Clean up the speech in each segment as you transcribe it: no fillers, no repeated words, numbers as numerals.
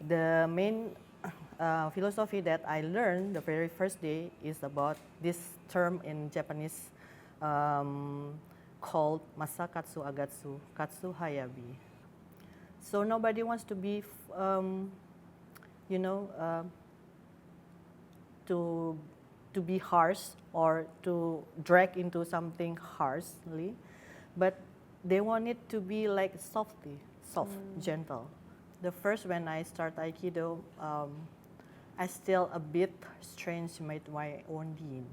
The main philosophy that I learned the very first day is about this term in Japanese called Masakatsu Agatsu Katsu Hayabi. So nobody wants to be, you know, to be harsh or to drag into something harshly, but they want it to be like soft, gentle. The first when I start Aikido, I still a bit strange with my own being.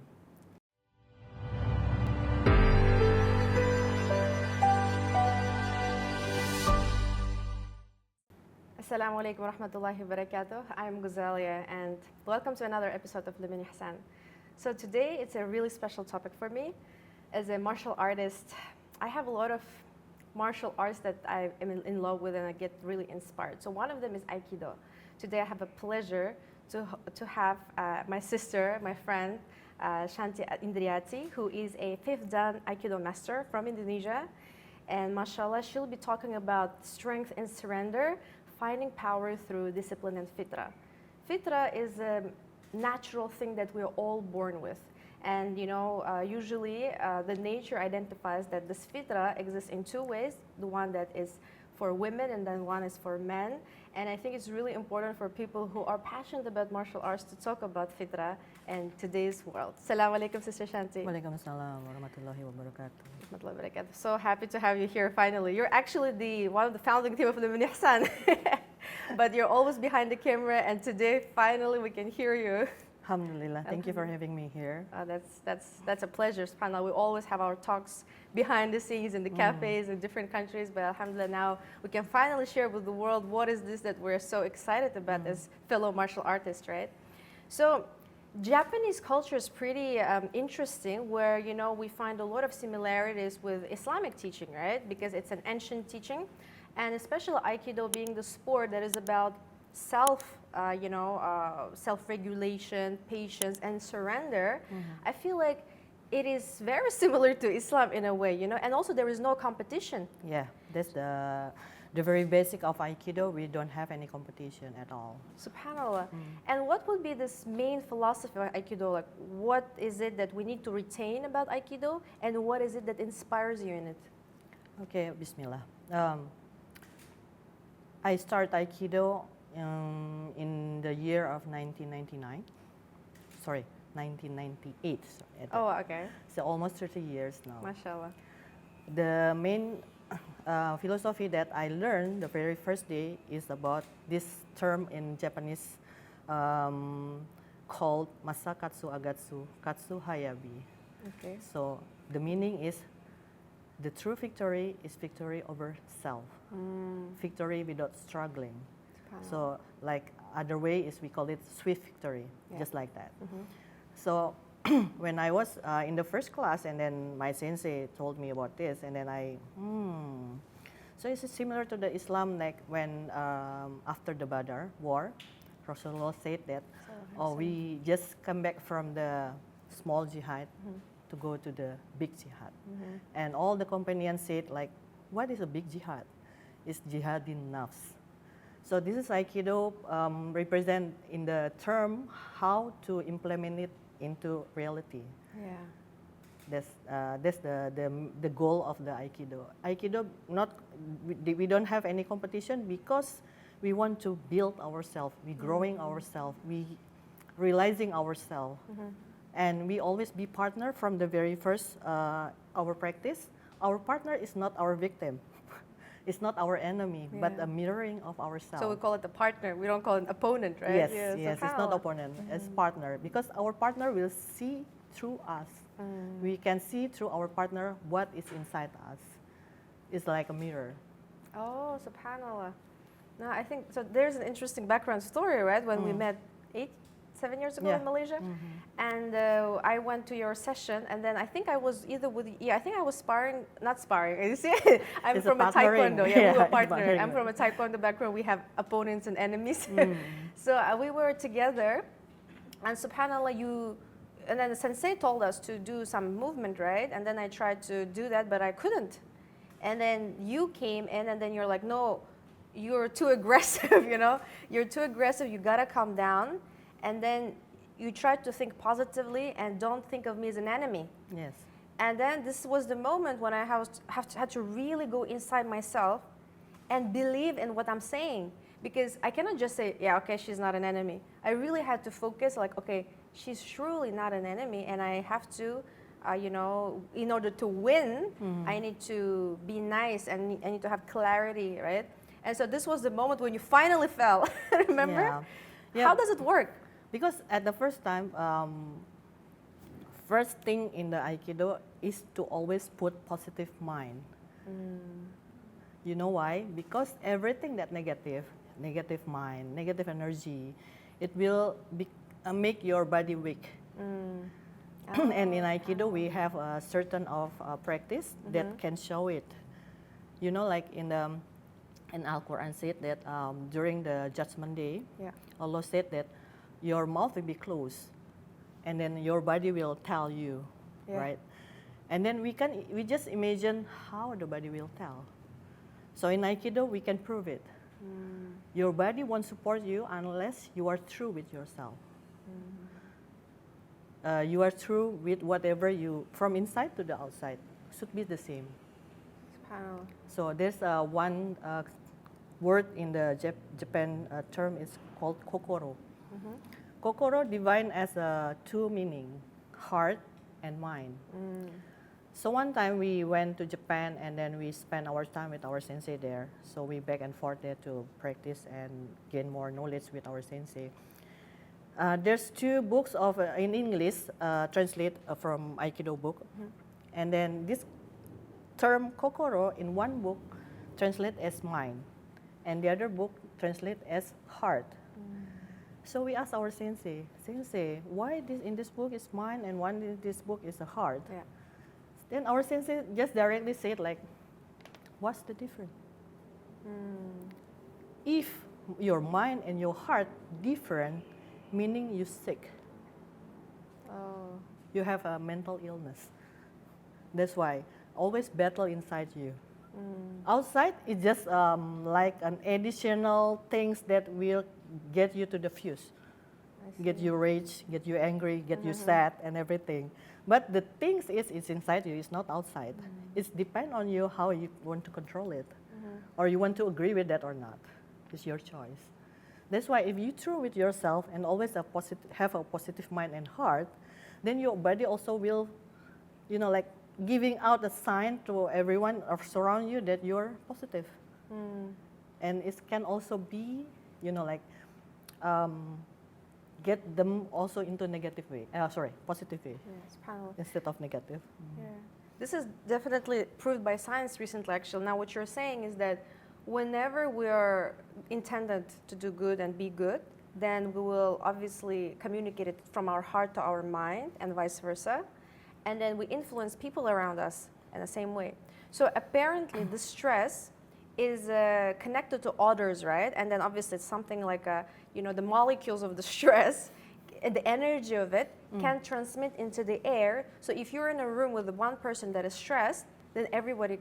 Assalamu alaikum wa rahmatullahi wa barakatuh. I'm Guzelya and welcome to another episode of Luminihsan. So today it's a really special topic for me. As a martial artist, I have a lot of martial arts that I am in love with and I get really inspired. So one of them is Aikido. Today I have a pleasure to have my sister, my friend, Shanti Indriati, who is a 5th Dan Aikido Master from Indonesia. And mashallah, she'll be talking about strength and surrender, finding power through discipline and fitrah. Fitrah is a natural thing that we're all born with. And usually the nature identifies that this fitrah exists in two ways. The one that is for women and then one is for men. And I think it's really important for people who are passionate about martial arts to talk about fitrah in today's world. Assalamu alaikum, Sister Shanti. Waalaikumsalam warahmatullahi wabarakatuh. So happy to have you here finally. You're actually one of the founding team of Luminihsan. But you're always behind the camera and today finally we can hear you. Alhamdulillah, thank you for having me here. That's a pleasure. SubhanAllah, we always have our talks behind the scenes in the cafes in different countries, but alhamdulillah now we can finally share with the world what is this that we're so excited about as fellow martial artists, right? So Japanese culture is pretty interesting where, we find a lot of similarities with Islamic teaching, right? Because it's an ancient teaching and especially Aikido being the sport that is about self-regulation, patience, and surrender. I feel like it is very similar to Islam in a way, and also there is no competition. Yeah, that's the very basic of Aikido. We don't have any competition at all. SubhanAllah. And what would be this main philosophy of Aikido? Like, what is it that we need to retain about Aikido, and what is it that inspires you in it? Okay, Bismillah. I start Aikido in the year of 1999. Sorry, 1998. Oh, okay. So almost 30 years now. MashaAllah. The main philosophy that I learned the very first day is about this term in Japanese called Masakatsu Agatsu Katsu Hayabi. Okay. So the meaning is the true victory is victory over self. Victory without struggling. So like other way is we call it swift victory, just like that. So when I was in the first class and then my sensei told me about this and then so it's similar to the Islam, like when after the Badr war, Rasulullah said that, we just come back from the small jihad to go to the big jihad. And all the companions said like, what is a big jihad? It's jihad in nafs. So this is Aikido represent in the term how to implement it into reality. Yeah. That's the goal of the Aikido. Aikido we don't have any competition because we want to build ourselves, we growing ourselves, we realizing ourselves, and we always be partner from the very first our practice. Our partner is not our victim. It's not our enemy, but a mirroring of ourselves. So we call it a partner. We don't call it an opponent, right? Yes, it's not opponent. It's partner because our partner will see through us. We can see through our partner what is inside us. It's like a mirror. Oh, subhanallah. No, I think so. There's an interesting background story, right? When we met 7 years ago in Malaysia, and I went to your session, and then I think I was either with I think I was not sparring. You see, I'm from a taekwondo. We were partner. I'm from a taekwondo background. We have opponents and enemies. So we were together, and subhanallah, and then the sensei told us to do some movement, right? And then I tried to do that, but I couldn't. And then you came in, and then you're like, no, you're too aggressive, you know, you're too aggressive, you gotta calm down, and then you try to think positively and don't think of me as an enemy. Yes. And then this was the moment when I had to really go inside myself and believe in what I'm saying. Because I cannot just say, yeah, okay, she's not an enemy. I really had to focus like, okay, she's truly not an enemy, and I have to, you know, in order to win, I need to be nice and I need to have clarity, right? And so this was the moment when you finally fell, remember? Yeah. Yeah. How does it work? Because at the first time, first thing in the Aikido is to always put positive mind. You know why? Because everything that negative mind, negative energy, it will make your body weak. And in Aikido, we have a certain of practice that can show it. You know, like in Al-Quran said that during the Judgment Day, Allah said that your mouth will be closed, and then your body will tell you, right? And then we just imagine how the body will tell. So in Aikido, we can prove it. Your body won't support you unless you are true with yourself. You are true with whatever you, from inside to the outside, should be the same. So there's one word in the Japan term is called Kokoro. Kokoro defined as two meaning, heart and mind. So one time we went to Japan and then we spent our time with our sensei there. So we back and forth there to practice and gain more knowledge with our sensei. There's two books of in English translate from Aikido book, and then this term Kokoro in one book translate as mind, and the other book translate as heart. So we asked our sensei, why this in this book is mind and one in this book is a heart? Then our sensei just directly said like, what's the difference? If your mind and your heart different, meaning you sick. You have a mental illness. That's why always battle inside you. Outside it's just like an additional things that will get you to the fuse, get you rage, get you angry, get you sad and everything. But the things is inside you, it's not outside. It's depend on you how you want to control it, or you want to agree with that or not. It's your choice. That's why if you true with yourself and always have a positive mind and heart, then your body also will, you know, like giving out a sign to everyone surround you that you're positive. And it can also be, you know, like get them also into negative way, positive way, instead of negative. This is definitely proved by science recently, actually. Now what you're saying is that whenever we are intended to do good and be good, then we will obviously communicate it from our heart to our mind and vice versa. And then we influence people around us in the same way. So apparently the stress is connected to others, right? And then obviously it's something like, you know, the molecules of the stress, the energy of it can transmit into the air. So if you're in a room with one person that is stressed, then everybody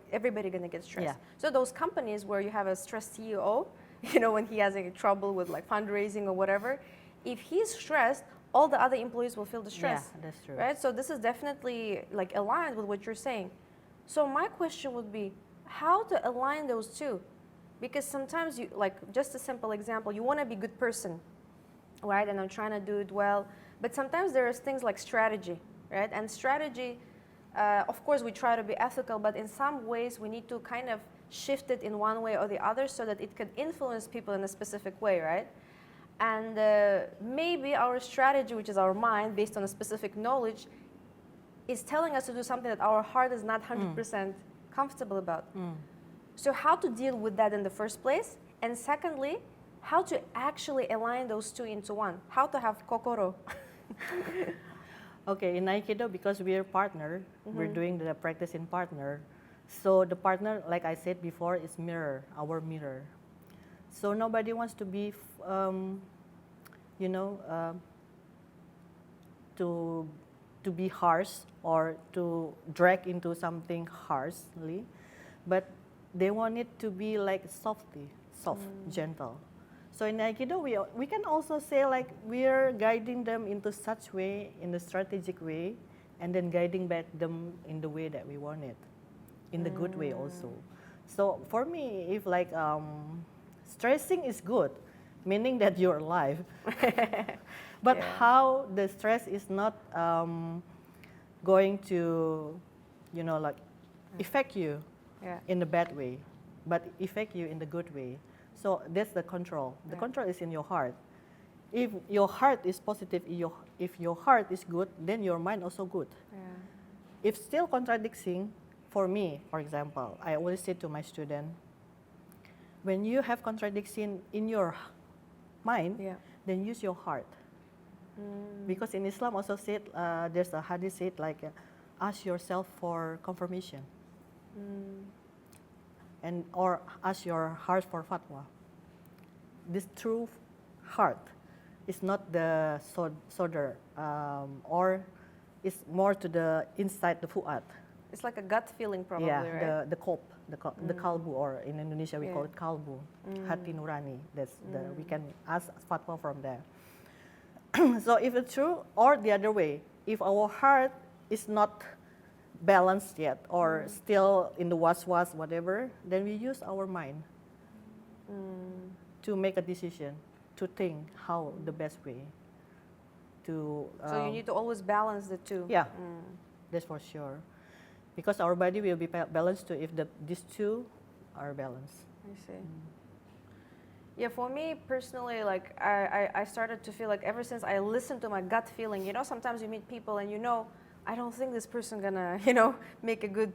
gonna get stressed. So those companies where you have a stressed CEO, you know, when he has any trouble with like fundraising or whatever, if he's stressed, all the other employees will feel the stress. Yeah, that's true. Right? So this is definitely like aligned with what you're saying. So my question would be, how to align those two? Because sometimes you, like just a simple example, you want to be a good person, right? And I'm trying to do it well. But sometimes there's things like strategy, right? And strategy, of course, we try to be ethical, but in some ways we need to kind of shift it in one way or the other so that it could influence people in a specific way, right? And maybe our strategy, which is our mind, based on a specific knowledge, is telling us to do something that our heart is not 100% comfortable about. So how to deal with that in the first place? And secondly, how to actually align those two into one? How to have kokoro? Okay, in Aikido, because we are partner, we're doing the practice in partner. So the partner, like I said before, is mirror, our mirror. So nobody wants to be, you know, to be harsh or to drag into something harshly, but they want it to be like soft, gentle. So in Aikido, we can also say like we're guiding them into such way, in a strategic way, and then guiding back them in the way that we want it, in the good way also. So for me, if like stressing is good, meaning that you're alive, but how the stress is not going to, like affect you in the bad way, but affect you in the good way. So that's the control. The control is in your heart. If your heart is positive, if your heart is good, then your mind also good. If still contradicting, for me, for example, I always say to my student, when you have contradiction in your mind, then use your heart. Because in Islam also said, there's a hadith said like, ask yourself for confirmation. And or ask your heart for fatwa. This true heart is not the soder, or it's more to the inside the fuad. It's like a gut feeling, probably, right? the kolb, the kalbu, or in Indonesia we call it kalbu, hati nurani. That's we can ask fatwa from there. So if it's true, or the other way, if our heart is not balanced yet, or still in the was whatever, then we use our mind to make a decision, to think how the best way to. So you need to always balance the two. Yeah, that's for sure. Because our body will be balanced too if these two are balanced. I see. Yeah, for me personally, like I started to feel like ever since I listened to my gut feeling, sometimes you meet people and I don't think this person gonna, make a good,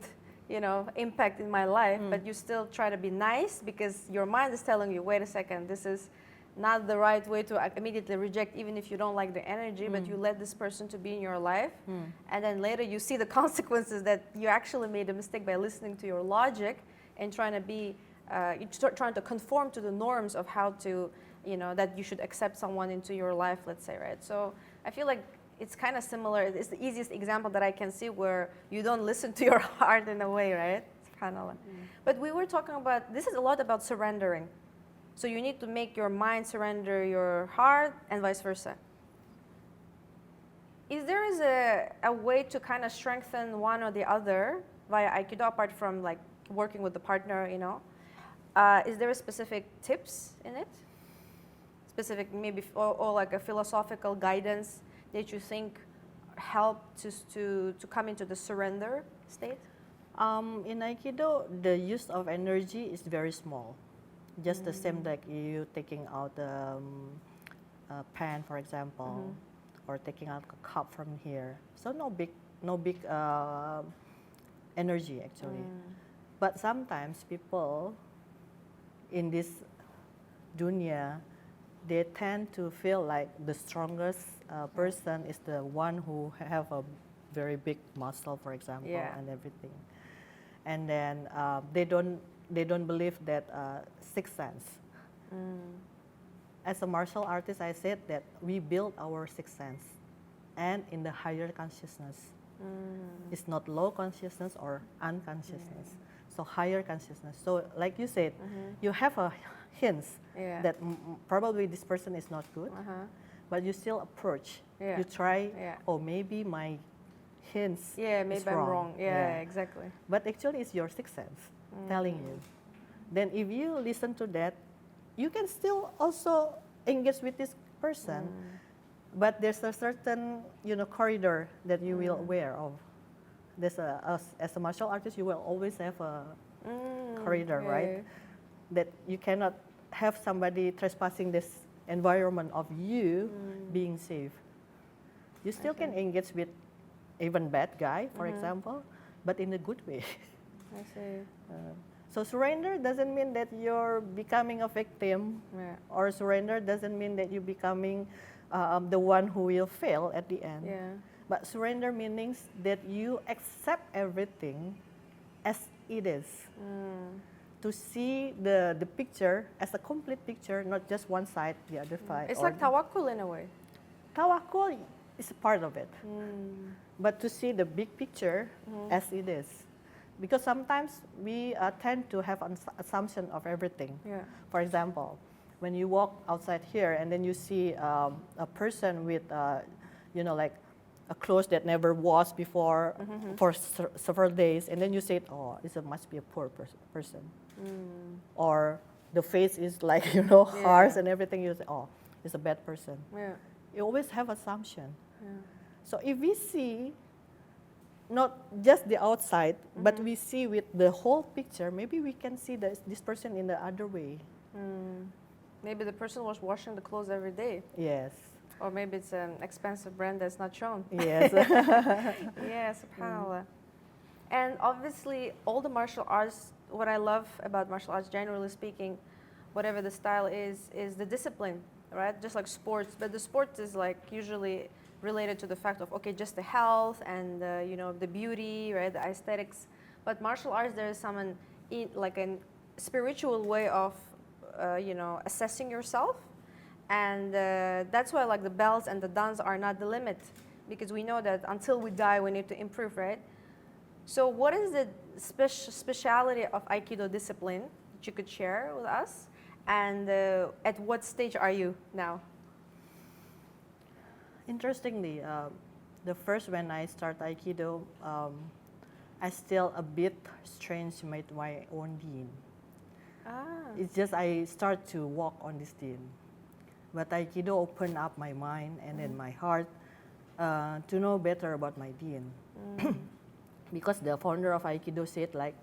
impact in my life, but you still try to be nice because your mind is telling you, wait a second, this is not the right way to immediately reject, even if you don't like the energy, but you let this person to be in your life. And then later you see the consequences that you actually made a mistake by listening to your logic and trying to be, trying to conform to the norms of how to, that you should accept someone into your life, let's say, right? So I feel like it's kind of similar. It's the easiest example that I can see where you don't listen to your heart in a way, right? It's kind of like, but we were talking about, this is a lot about surrendering. So you need to make your mind surrender your heart and vice versa. Is there a way to kind of strengthen one or the other via Aikido, apart from like working with the partner, is there a specific tips in it? Specific maybe, or like a philosophical guidance that you think help to come into the surrender state? In Aikido, the use of energy is very small. Just the same like you taking out a pan, for example, or taking out a cup from here. So no big energy actually. But sometimes people in this dunya, they tend to feel like the strongest person is the one who have a very big muscle, for example, and everything. And then they don't believe that sixth sense. As a martial artist, I said that we build our sixth sense, and in the higher consciousness. It's not low consciousness or unconsciousness. So higher consciousness. So like you said, you have a hint that probably this person is not good, but you still approach. You try, oh, maybe my hints maybe is I'm wrong. wrong. Yeah, exactly. But actually it's your sixth sense telling you. Then if you listen to that, you can still also engage with this person, but there's a certain corridor that you will aware of. There's as a martial artist, you will always have a corridor, right? That you cannot have somebody trespassing this environment of you being safe. You still can engage with even bad guy, for example, but in a good way. I see. So surrender doesn't mean that you're becoming a victim, or surrender doesn't mean that you're becoming the one who will fail at the end. But surrender means that you accept everything as it is. To see the picture as a complete picture, not just one side, the other side. It's like tawakkul in a way. Tawakkul is a part of it. But to see the big picture as it is. because sometimes we tend to have an assumption of everything. Yeah. For example, when you walk outside here and then you see a person with, like a clothes that never washed before for several days, and then you say, oh, this must be a poor person. Or the face is like, harsh and everything, you say, oh, it's a bad person. Yeah. You always have assumption. Yeah. So if we see not just the outside, but we see with the whole picture, maybe we can see this person in the other way. Maybe the person was washing the clothes every day. Yes. Or maybe it's an expensive brand that's not shown. Yes. Yeah, subhanAllah. And obviously, all the martial arts, what I love about martial arts, generally speaking, whatever the style is the discipline, right? Just like sports. But the sport is like usually related to the fact of, okay, just the health and, the beauty, right? The aesthetics. But martial arts, there is like a spiritual way of, assessing yourself. And that's why like the belts and the dans are not the limit, because we know that until we die, we need to improve, right? So what is the speciality of Aikido discipline that you could share with us? And at what stage are you now? Interestingly, the first when I start Aikido, I still a bit strange with my own deen. It's just I start to walk on this deen. But Aikido opened up my mind and then my heart to know better about my deen. Because the founder of Aikido said like,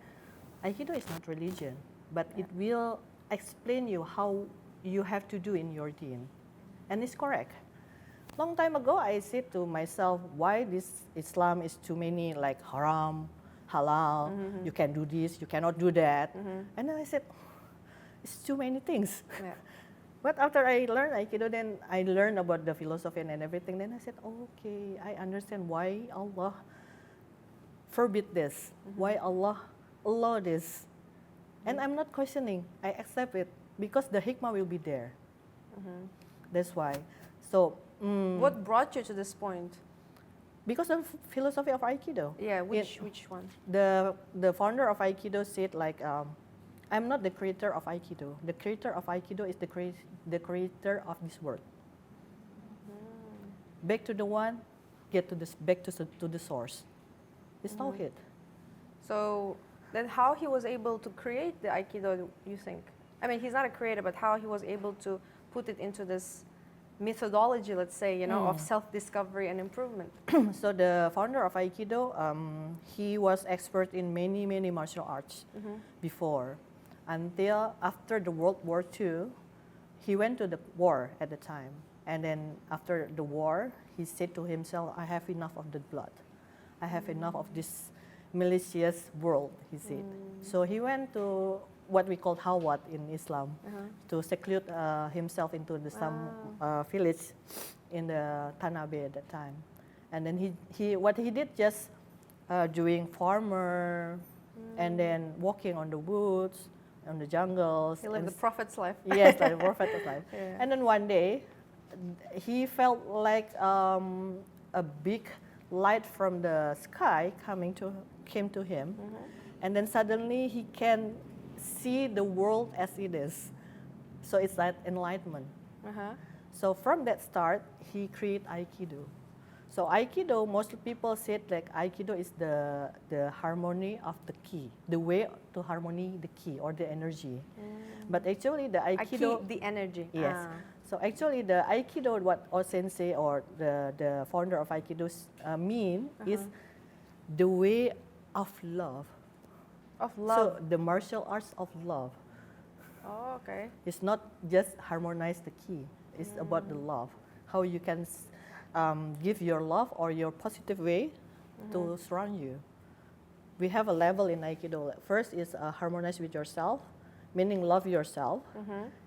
Aikido is not religion, but it will explain you how you have to do in your deen. And it's correct. Long time ago, I said to myself, why this Islam is too many like haram, halal, you can do this, you cannot do that. And then I said, it's too many things. Yeah. But after I learned Aikido, then I learned about the philosophy and everything. Then I said, okay, I understand why Allah forbid this, why Allah allow this. And I'm not questioning, I accept it because the hikmah will be there. That's why. So, what brought you to this point? Because of philosophy of Aikido. Yeah, which one? The founder of Aikido said like, I'm not the creator of Aikido. The creator of Aikido is the creator of this world. Back to the one, back to the source. It's Tawhid. So then how he was able to create the Aikido, you think? I mean, he's not a creator, but how he was able to put it into this methodology, let's say, of self-discovery and improvement. So the founder of Aikido, he was expert in many, many martial arts before. Until after the World War II, he went to the war at the time. And then after the war, he said to himself, I have enough of the blood. I have enough of this malicious world, he said. So he went to what we call Hawat in Islam, to seclude himself into some village in the Tanabe at that time. And then what he did just doing farmer and then walking on the woods, on the jungles. He lived the prophet's life. Yes, like the prophet's life. Yeah. And then one day, he felt like a big light from the sky came to him. And then suddenly he can see the world as it is. So it's like enlightenment. So from that start, he created Aikido. So Aikido, most people said like Aikido is the harmony of the ki, the way to harmony the ki or the energy. But actually the Aikido, the energy. Yes. So actually the Aikido, what O-sensei or the founder of Aikido mean is the way of love. Of love. So the martial arts of love. Oh, okay. It's not just harmonize the ki. It's about the love. How you can give your love or your positive way to surround you. We have a level in Aikido. First is harmonize with yourself, meaning love yourself.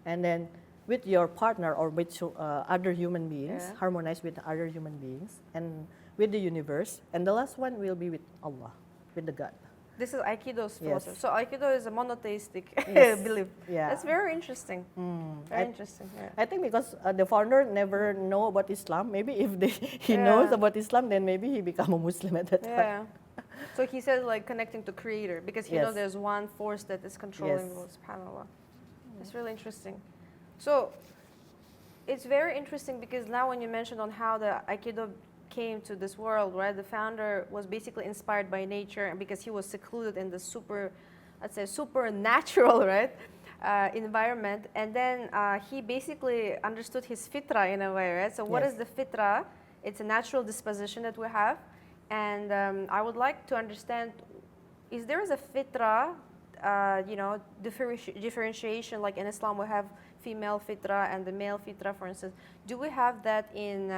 And then with your partner or with other human beings, harmonize with other human beings and with the universe. And the last one will be with Allah, with the God. This is Aikido's philosophy. Yes. So Aikido is a monotheistic belief. Yeah. That's very interesting. Very interesting. Yeah. I think because the founder never know about Islam. Maybe if he knows about Islam, then maybe he become a Muslim at that time. So he says like connecting to creator because he knows there's one force that is controlling the world, subhanAllah. It's really interesting. So it's very interesting because now when you mentioned on how the Aikido came to this world, right? The founder was basically inspired by nature and because he was secluded in the supernatural, right? Environment. And then he basically understood his Fitrah in a way, right? So what is the Fitrah? It's a natural disposition that we have. And I would like to understand, is there a Fitrah, differentiation, like in Islam we have female Fitrah and the male Fitrah, for instance. Do we have that in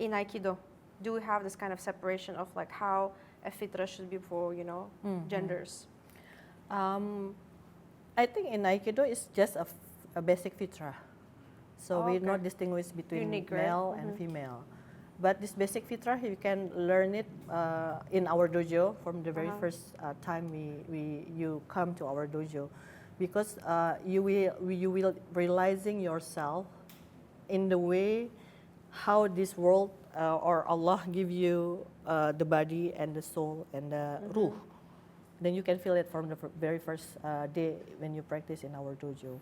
Aikido? Do we have this kind of separation of like how a Fitrah should be for, genders? I think in Aikido it's just a basic Fitrah. So we not distinguish between male and female. But this basic Fitrah, you can learn it in our dojo from the very first time you come to our dojo, because you will realizing yourself in the way how this world or Allah give you the body and the soul and the ruh. Then you can feel it from the very first day when you practice in our dojo.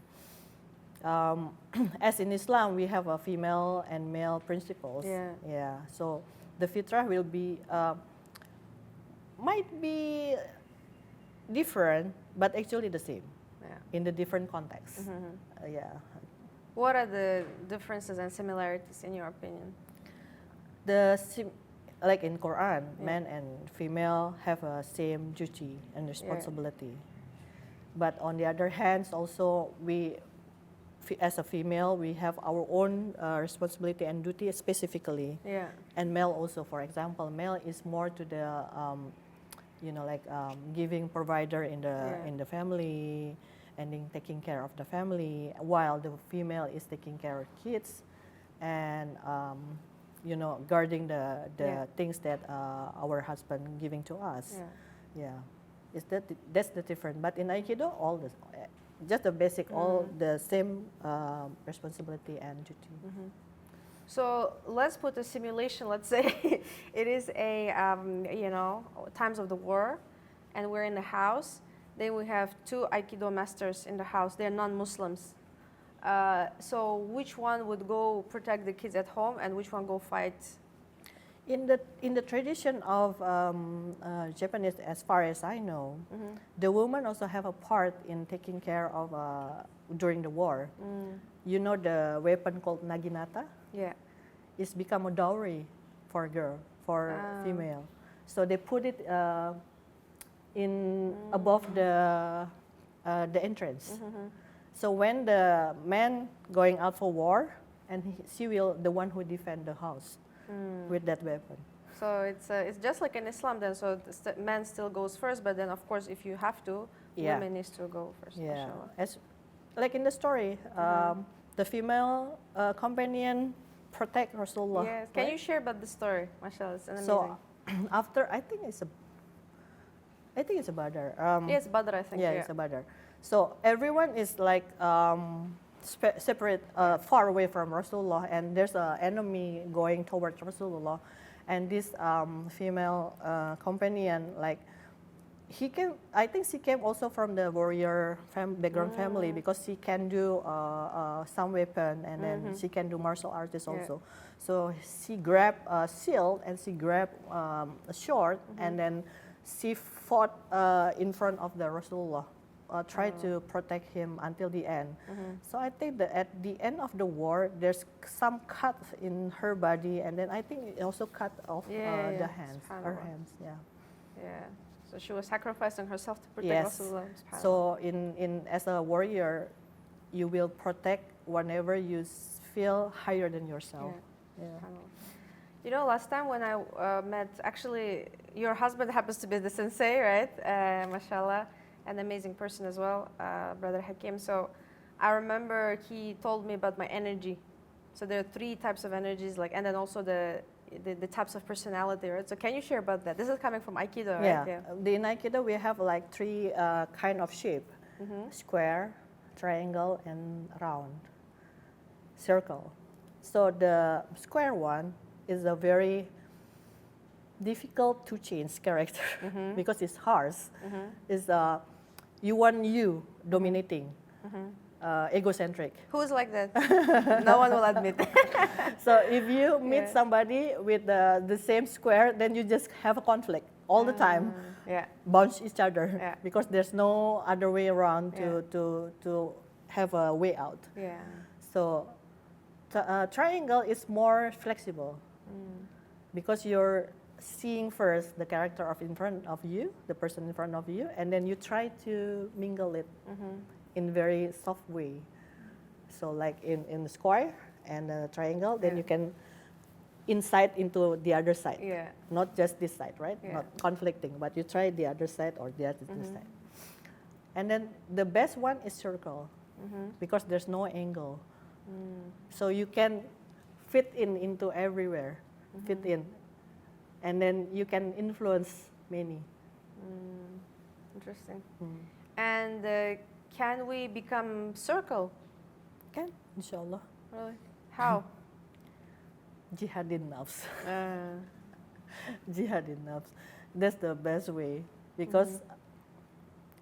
As in Islam, we have a female and male principles. Yeah. So the Fitrah will be might be different, but actually the same in the different contexts. What are the differences and similarities in your opinion? Like in Quran, men and female have a same duty and responsibility. But on the other hand, also we, as a female, we have our own responsibility and duty specifically. And male also, for example, male is more to the, giving provider in the family and in taking care of the family, while the female is taking care of kids and guarding the things that our husband giving to us. That's the difference. But in Aikido, all this, just the basic, all the same responsibility and duty. So let's put a simulation. Let's say it is a times of the war, and we're in the house. Then we have two Aikido masters in the house. They're non-Muslims. So which one would go protect the kids at home, and which one go fight? In the tradition of Japanese, as far as I know, the women also have a part in taking care of during the war. You know the weapon called naginata? It's become a dowry for girl, for female. So they put it in above the entrance. So when the man going out for war, and she will the one who defend the house with that weapon. So it's just like in Islam then. So man still goes first, but then of course if you have to, women needs to go first. As like in the story, the female companion protect Rasulullah. Yes. Can you share about the story? Mashallah, it's amazing. So after I think it's a Badr. Yes, Badr, I think. It's a Badr. So everyone is like separate, far away from Rasulullah, and there's an enemy going towards Rasulullah, and this female companion, like I think she came also from the warrior background family, because she can do some weapon, and then she can do martial arts also. So she grabbed a shield and she grabbed a sword, and then she fought in front of the Rasulullah. Try to protect him until the end. So I think that at the end of the war, there's some cut in her body, and then I think it also cut off the hands, her hands. So she was sacrificing herself to protect Rasulullah. So in as a warrior, you will protect whenever you feel higher than yourself. You know, last time when I met, actually, your husband happens to be the sensei, right? Mashallah. An amazing person as well, Brother Hakim. So I remember he told me about my energy. So there are 3 types of energies, like, and then also the types of personality, right? So can you share about that? This is coming from Aikido, right? In Aikido we have like 3 kind of shape: square, triangle, and round, circle. So the square one is a very difficult to change character because it's harsh. Is you want you dominating, egocentric. Who's like that? No one will admit. So if you meet somebody with the same square, then you just have a conflict all the time. Bounce each other because there's no other way around to have a way out. So triangle is more flexible because you're seeing first the character of in front of you, the person in front of you, and then you try to mingle it in very soft way. So like in the square and the triangle, then you can insight into the other side, not just this side, right? Not conflicting, but you try the other side or the other side. And then the best one is circle because there's no angle. So you can fit into everywhere, fit in. And then you can influence many. Interesting. And can we become circle? Can, inshallah. Really? How? Jihadin nafs. Jihadin nafs. That's the best way because,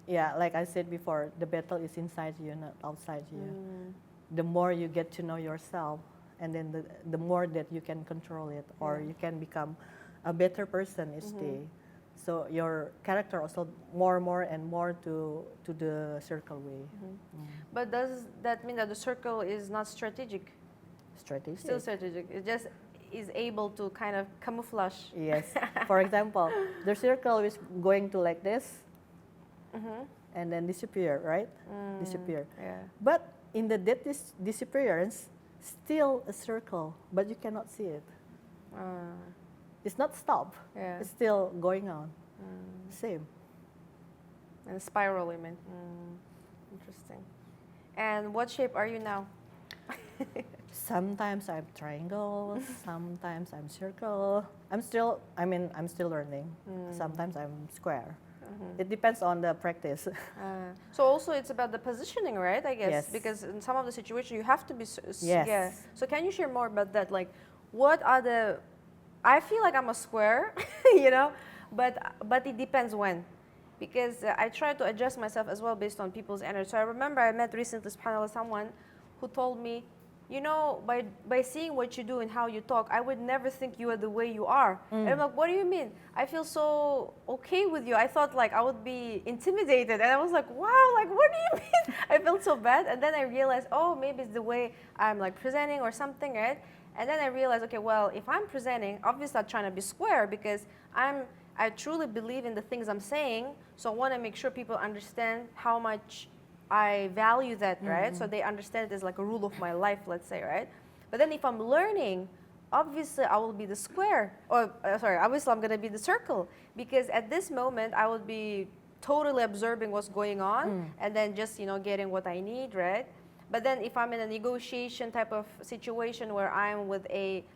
like I said before, the battle is inside you, not outside you. The more you get to know yourself, and then the more that you can control it, or you can become a better person each day. So your character also more and more to the circle way. But does that mean that the circle is not strategic? Strategic. Still strategic. It just is able to kind of camouflage. Yes. For example, the circle is going to like this, and then disappear, right? Disappear. But in the dead disappearance, still a circle, but you cannot see it. It's not stop. It's still going on. Same. And spiral, you mean? Interesting. And what shape are you now? Sometimes I'm triangle, sometimes I'm circle. I'm still learning. Sometimes I'm square. It depends on the practice. So also it's about the positioning, right? I guess. Yes. Because in some of the situations you have to be. Yes. So can you share more about that? Like, what are the? I feel like I'm a square, but it depends when. Because I try to adjust myself as well based on people's energy. So I remember I met recently, subhanAllah, someone who told me, by seeing what you do and how you talk, I would never think you are the way you are. And I'm like, what do you mean? I feel so okay with you. I thought like I would be intimidated. And I was like, wow, like what do you mean? I felt so bad. And then I realized, oh, maybe it's the way I'm like presenting or something, right? And then I realized, okay, well, if I'm presenting, obviously I'm trying to be square because I truly believe in the things I'm saying. So I want to make sure people understand how much I value that, right? So they understand it as like a rule of my life, let's say, right? But then if I'm learning, obviously I will be the square, obviously I'm going to be the circle, because at this moment I would be totally observing what's going on and then just, getting what I need, right? But then if I'm in a negotiation type of situation where I'm with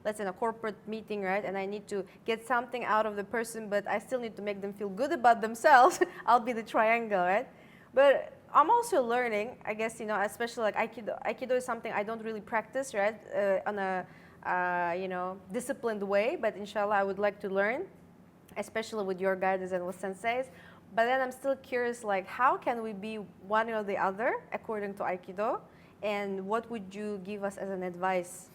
let's say a corporate meeting, right? And I need to get something out of the person, but I still need to make them feel good about themselves, I'll be the triangle, right? But I'm also learning, I guess, especially like Aikido. Aikido is something I don't really practice, right? On a, disciplined way, but inshallah I would like to learn, especially with your guidance and with senseis. But then I'm still curious, like, how can we be one or the other according to Aikido? And what would you give us as an advice?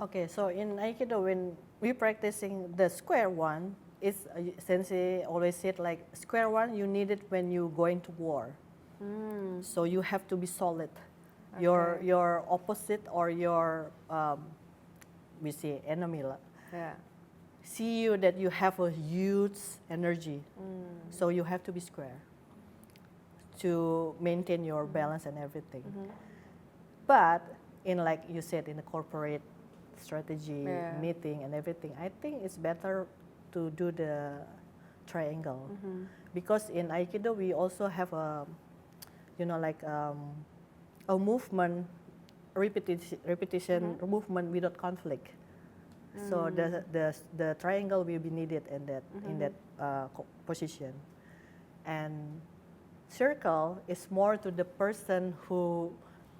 Okay, so in Aikido, when we're practicing the square one, Sensei always said like square one, you need it when you're going to war. So you have to be solid. Okay. Your opposite or your, we say enemy, see you that you have a huge energy. So you have to be square to maintain your balance and everything. But in, like you said, in the corporate strategy meeting and everything, I think it's better to do the triangle. Because in Aikido we also have a movement, repetition movement without conflict. So the triangle will be needed in that position. And circle is more to the person who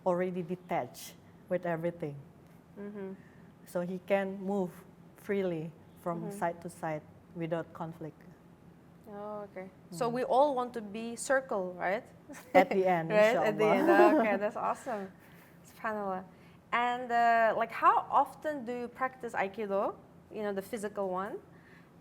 already detached with everything. So he can move freely from side to side without conflict. Oh, okay. So we all want to be circle, right? At the end, Right, inshallah. at the end. Okay, that's awesome. SubhanAllah. And like, how often do you practice Aikido? You know, the physical one.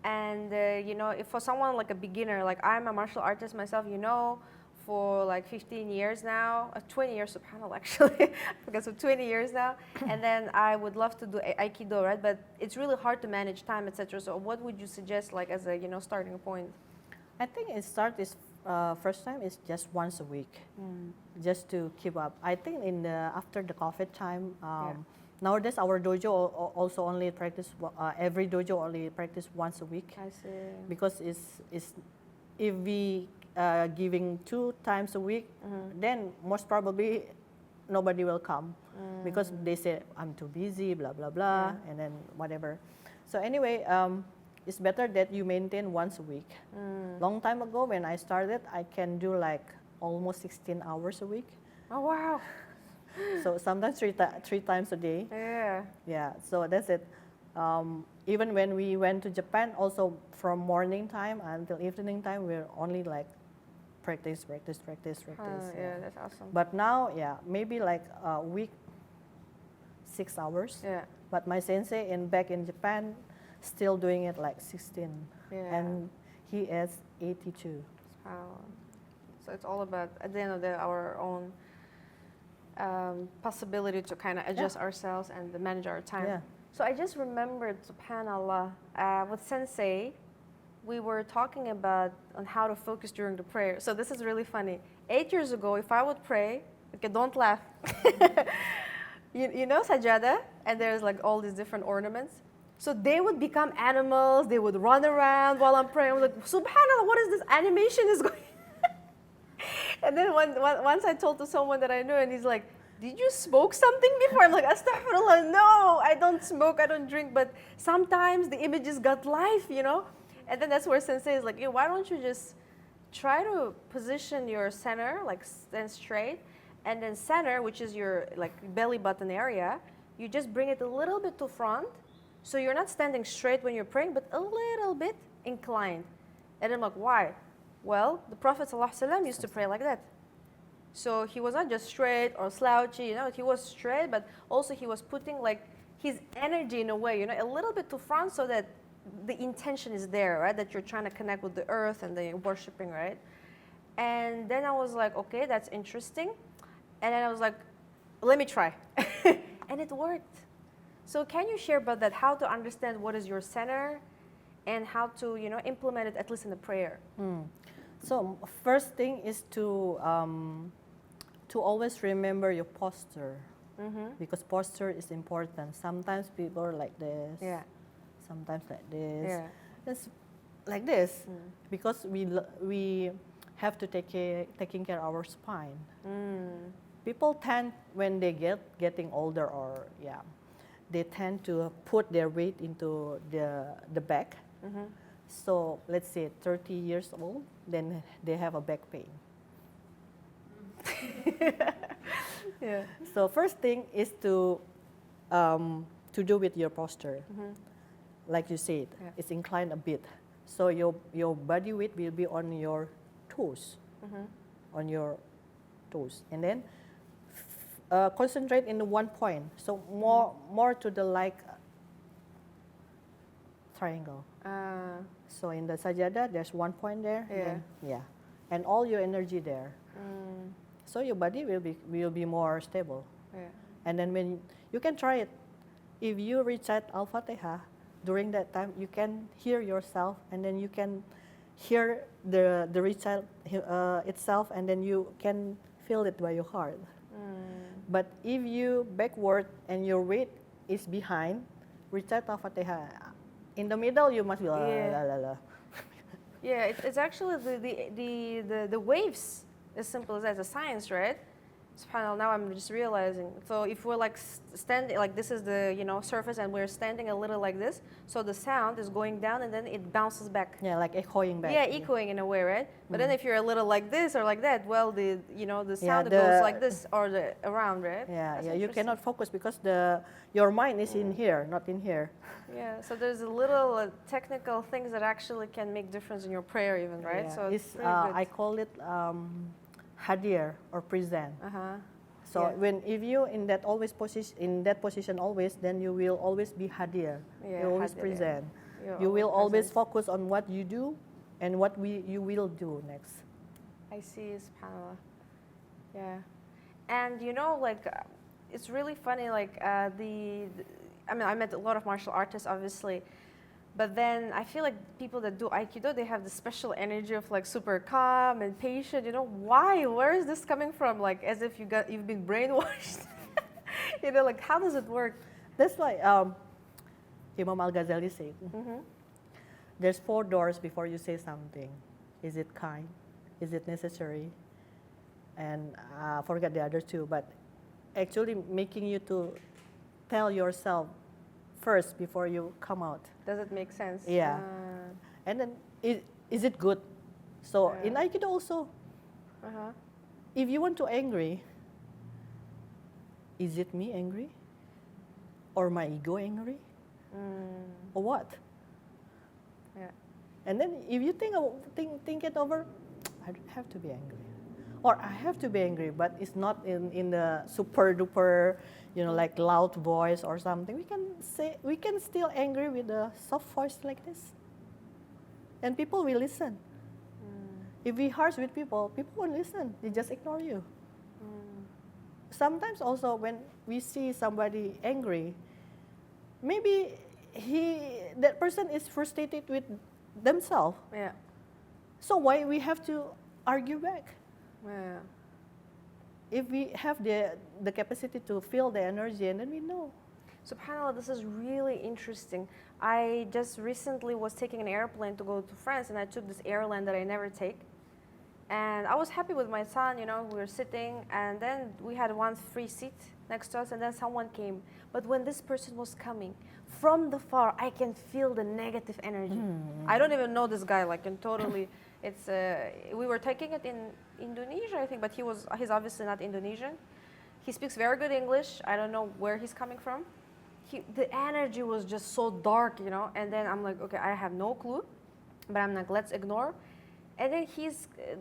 And you know, if for someone like a beginner, like I'm a martial artist myself, you know, for like 15 years now, 20 years, subhanAllah, actually, because for 20 years now. And then I would love to do Aikido, right? But it's really hard to manage time, etc. So what would you suggest, like, as a, you know, starting point? I think it start is first time is just once a week, just to keep up. I think in the after the COVID time, nowadays our dojo also only practice every dojo only practice once a week. I see. Because it's if we giving 2 times a week, then most probably nobody will come because they say I'm too busy, blah blah blah, and then whatever. So anyway. It's better that you maintain once a week. Long time ago when I started, I can do like almost 16 hours a week. Oh, wow. So sometimes three times a day. Yeah. Yeah, so that's it. Even when we went to Japan, also from morning time until evening time, we're only like practice. Yeah, that's awesome. But now, maybe like a week, 6 hours. Yeah. But my sensei back in Japan, still doing it like 16, and he is 82. Wow. So it's all about, at the end of the day, our own possibility to kind of adjust ourselves and manage our time. Yeah. So I just remembered, subhanAllah, with Sensei, we were talking about on how to focus during the prayer. So this is really funny. 8 years ago, if I would pray, okay, don't laugh. you know sajada, and there's like all these different ornaments. So they would become animals, they would run around while I'm praying. I'm like, subhanAllah, what is this animation is going And then once I told to someone that I knew, and he's like, did you smoke something before? I'm like, astaghfirullah, no, I don't smoke, I don't drink, but sometimes the images got life, you know? And then that's where Sensei is like, why don't you just try to position your center, like stand straight, and then center, which is your like belly button area, you just bring it a little bit to front, so you're not standing straight when you're praying, but a little bit inclined. And I'm like, why? Well, the Prophet ﷺ used to pray like that. So he was not just straight or slouchy, you know, he was straight, but also he was putting like his energy in a way, you know, a little bit to front so that the intention is there, right? That you're trying to connect with the earth and then you're worshiping, right? And then I was like, okay, that's interesting. And then I was like, let me try. And it worked. So can you share about that, how to understand what is your center and how to, you know, implement it at least in the prayer? So first thing is to always remember your posture, because posture is important. Sometimes people are like this, sometimes like this. It's like this because we have to taking care of our spine. People tend when they getting older or they tend to put their weight into the back. So let's say 30 years old, then they have a back pain. So first thing is to do with your posture. Like you said, it's inclined a bit. So your body weight will be on your toes, and then concentrate in the one point. So more to the like triangle. So in the sajada, there's one point there. And all your energy there. So your body will be more stable. And then when you can try it, if you recite Al-Fatiha during that time, you can hear yourself, and then you can hear the recite itself, and then you can feel it by your heart. But if you backward and your weight is behind, recite Al-Fatiha. In the middle, you must be la la la la. It's actually the waves, as simple as that, the science, right? SubhanAllah, now I'm just realizing. So if we're like standing, like this is the, you know, surface and we're standing a little like this, so the sound is going down and then it bounces back. Yeah, like echoing back. Yeah, echoing in a way, right? But then if you're a little like this or like that, well, the, you know, the sound goes like this or the around, right? Yeah, That's yeah, you cannot focus because your mind is in here, not in here. Yeah, so there's a little technical things that actually can make difference in your prayer even, right? Yeah. So it's, pretty good. I call it hadir or present. Uh-huh. So Yeah. when if you in that position always, then you will always be hadir. Yeah, you always hadir, yeah. present. You're You will always present. focus on what you do and what you will do next. I see, subhanAllah. Yeah. And you know, like, it's really funny, like, I mean, I met a lot of martial artists, obviously, but then I feel like people that do Aikido, they have the special energy of like super calm and patient, you know, why? Where is this coming from? Like, as if you've been brainwashed. You know, like, how does it work? That's why Imam Al-Ghazali said, there's 4 doors before you say something. Is it kind? Is it necessary? And forget the other 2, but actually making you to tell yourself first before you come out. Does it make sense? Yeah. And then, is it good? So Yeah. in Aikido also, Uh-huh. if you want to angry, is it me angry? Or my ego angry? Or what? Yeah. And then if you think it over, I don't have to be angry. Or I have to be angry, but it's not in the super duper, you know, like loud voice or something. We can still angry with a soft voice like this. And people will listen. If we harsh with people won't listen. They just ignore you. Sometimes also when we see somebody angry, maybe that person is frustrated with themselves. Yeah. So why we have to argue back? Yeah. If we have the capacity to feel the energy, and then we know. SubhanAllah, this is really interesting. I just recently was taking an airplane to go to France, and I took this airline that I never take. And I was happy with my son, you know, we were sitting, and then we had one free seat next to us, and then someone came. But when this person was coming, from the far, I can feel the negative energy. I don't even know this guy, like, and totally, it's, we were taking it in Indonesia, I think, but he's obviously not Indonesian. He speaks very good English. I don't know where he's coming from. The energy was just so dark, you know, and then I'm like, okay, I have no clue, but I'm like, let's ignore. And then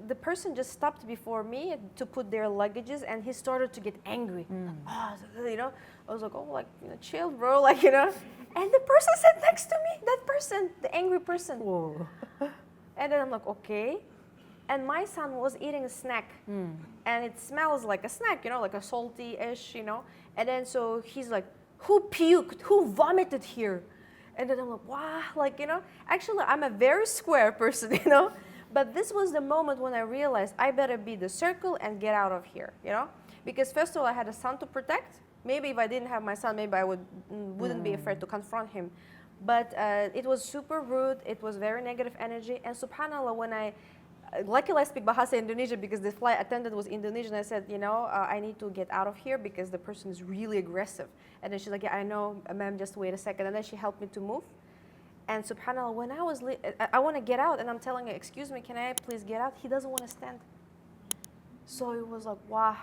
the person just stopped before me to put their luggages, and he started to get angry. You know, I was like, oh, like, you know, chill, bro, like, you know. And the person sat next to me, that person, the angry person. Whoa. And then I'm like, okay. And my son was eating a snack, and it smells like a snack, you know, like a salty-ish, you know. And then so he's like, who puked? Who vomited here? And then I'm like, wow, like, you know, actually I'm a very square person, you know. But this was the moment when I realized I better be the circle and get out of here, you know? Because first of all, I had a son to protect. Maybe if I didn't have my son, maybe I wouldn't be afraid to confront him. But it was super rude. It was very negative energy. And subhanAllah, luckily I speak Bahasa Indonesia because the flight attendant was Indonesian. I said, you know, I need to get out of here because the person is really aggressive. And then she's like, yeah, I know, ma'am, just wait a second. And then she helped me to move. And subhanAllah, when I want to get out, and I'm telling her, excuse me, can I please get out? He doesn't want to stand. So it was like, wow.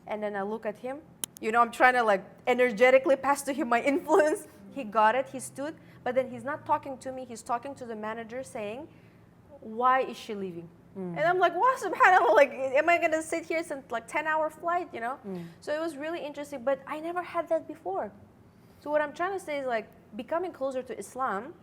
And then I look at him. You know, I'm trying to like energetically pass to him my influence. He got it, he stood. But then he's not talking to me. He's talking to the manager saying, why is she leaving? And I'm like, wow, subhanAllah, like, am I going to sit here since like 10-hour flight, you know? So it was really interesting, but I never had that before. So what I'm trying to say is like becoming closer to Islam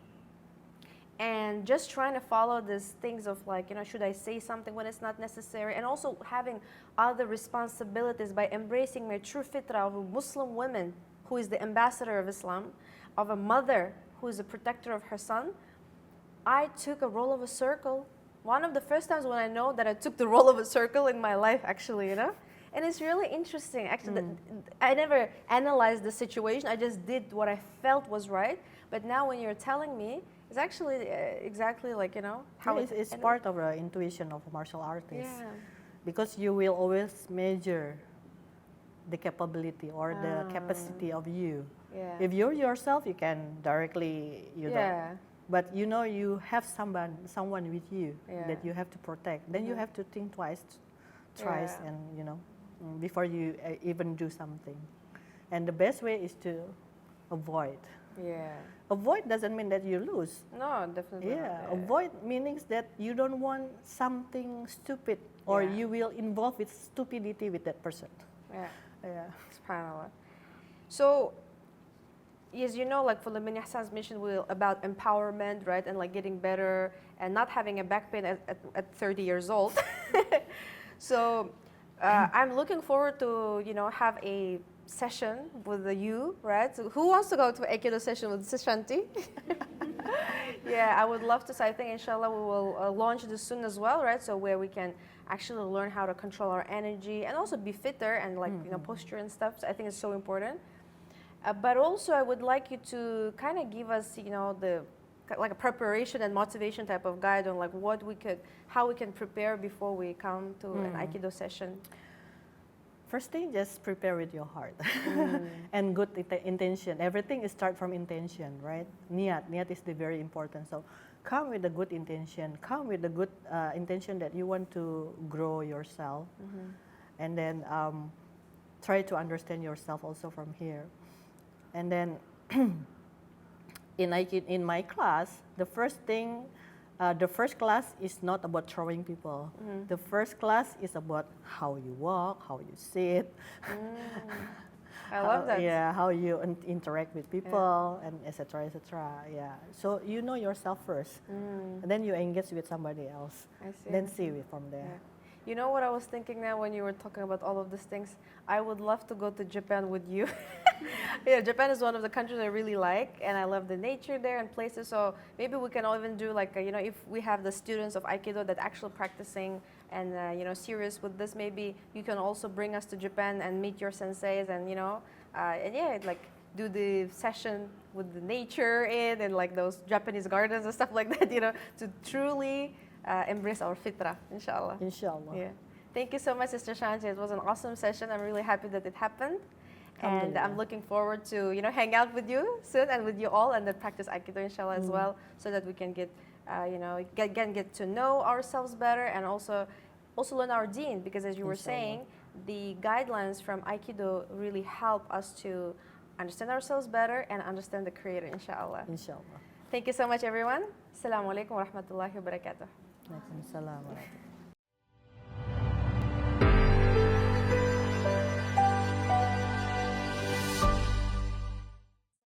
and just trying to follow these things of like, you know, should I say something when it's not necessary? And also having other responsibilities by embracing my true fitrah of a Muslim woman who is the ambassador of Islam, of a mother who is a protector of her son. I took a role of a circle. One of the first times when I know that I took the role of a circle in my life, actually, you know? And it's really interesting. Actually, I never analyzed the situation. I just did what I felt was right. But now when you're telling me, it's actually exactly like, you know, how it's part of the intuition of a martial artist. Yeah. Because you will always measure the capability or the capacity of you. Yeah. If you're yourself, you can directly, but you have someone with you that you have to protect. Then you have to think twice, and before you even do something. And the best way is to avoid. Yeah. Avoid doesn't mean that you lose. No, definitely. Yeah. Avoid means that you don't want something stupid, or you will involve with stupidity with that person. Yeah. Yeah. SubhanAllah. So, yes, like for Luminihsan's mission, we're about empowerment, right? And like getting better and not having a back pain at 30 years old. So, I'm looking forward to, have a session with you, right? So who wants to go to Aikido session with Shanti? Yeah, I would love to. So I think inshallah we will launch this soon as well, right? So where we can actually learn how to control our energy and also be fitter and like, posture and stuff. So I think it's so important. But also I would like you to kind of give us, like a preparation and motivation type of guide on like how we can prepare before we come to an Aikido session. First thing, just prepare with your heart and good intention. Everything starts from intention, right? Niyat is the very important. So come with a good intention. Come with a good intention that you want to grow yourself. And then try to understand yourself also from here. And then in my class, the first class is not about throwing people. The first class is about how you walk, how you sit. I love that. Yeah, how you interact with people, and etc. Yeah. So you know yourself first, and then you engage with somebody else. I see. Then see it from there. Yeah. You know what I was thinking now when you were talking about all of these things? I would love to go to Japan with you. Yeah, Japan is one of the countries I really like, and I love the nature there and places. So maybe we can even do like, if we have the students of Aikido that actually practicing and, serious with this, maybe you can also bring us to Japan and meet your senseis and, like do the session with the nature and like those Japanese gardens and stuff like that, to truly embrace our fitrah, inshallah. Inshallah. Yeah. Thank you so much, Sister Shanti. It was an awesome session. I'm really happy that it happened. And I'm looking forward to, hang out with you soon and with you all and then practice Aikido, inshallah, as well, so that we can get to know ourselves better and also learn our deen, because as you were saying, the guidelines from Aikido really help us to understand ourselves better and understand the Creator, inshallah. Inshallah. Thank you so much, everyone. Assalamu alaikum wa rahmatullahi wa barakatuh. Waalaikumsalam.